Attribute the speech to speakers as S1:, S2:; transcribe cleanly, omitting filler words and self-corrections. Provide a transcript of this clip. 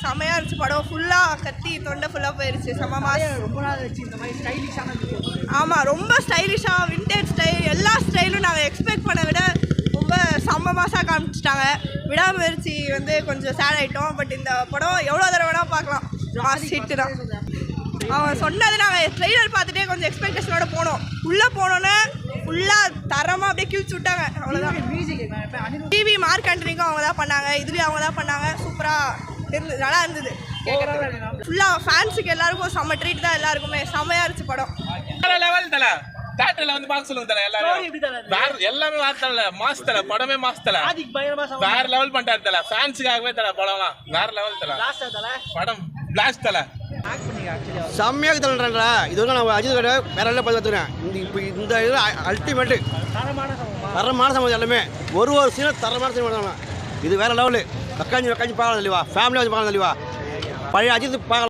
S1: செம்மையாக இருந்துச்சு படம். ஃபுல்லாக கத்தி தொண்டை ஃபுல்லாக போயிருச்சு. செம்ம மாஸ்.
S2: ரொம்ப நாள் வச்சு இந்த மாதிரி ஸ்டைலிஷான.
S1: ஆமாம், ரொம்ப ஸ்டைலிஷாக விண்டேஜ் ஸ்டைல் எல்லா ஸ்டைலும் நாங்கள் எக்ஸ்பெக்ட் பண்ண விட ரொம்ப செம்ம மாசாக காமிச்சிட்டாங்க. விடாமுயற்சி வந்து கொஞ்சம் சேட் ஆகிட்டோம். பட் இந்த படம் எவ்வளோ தடவை வேணால் பார்க்கலாம். மாஸ் ஹிட்டு தான். அவன் சொன்னது நாங்கள் ட்ரெய்லர் பார்த்துட்டே கொஞ்சம் எக்ஸ்பெக்டேஷனோட போனோம். உள்ளே போனோன்னே ஃபுல்லாக தரமாக அப்படியே கிழிச்சு விட்டாங்க. அவ்வளோதான். டிவி மார்க் ஆண்டனிக்கும் அவங்க தான் பண்ணாங்க, இதுலேயும் அவங்க தான் பண்ணாங்க. சூப்பராக இருந்தது, நல்லா இருந்தது. ஃபுல்லாக ஃபேன்ஸுக்கு எல்லாருக்கும் செம்ம ட்ரீட் தான். எல்லாருக்குமே செம்மையாக இருந்துச்சு படம்.
S3: லெவல் தல தியேட்டர்ல வந்து பார்க்க சொல்லுங்க தல. எல்லாரும் எல்லாமே வார்த்தல மாஸ் தல. படமே மாஸ் தல. வேற லெவல் பண்ணிட்டாரு தல. ஃபேன்ஸுக்காகவே தல படம்லாம் வேற லெவல் தல. படம் பிளாஸ்ட் தல.
S4: செம்மையாக தரேன்டா. இது வந்து நான் அஜித் கடை வேற எல்லாம் பார்த்து பார்த்துக்கிறேன். இப்போ இந்த இது அல்டிமேட்டு தரமான சம்பவம். எல்லாமே ஒரு சீனும் தரமான சீன் பண்ணுவாங்க. இது வேற லெவலு. உக்காஞ்சி பார்க்கலாம் இல்லைவா, ஃபேமிலியாக வந்து பார்க்கலாம் இல்லைவா, பழைய அஜித் பார்க்கலாம்.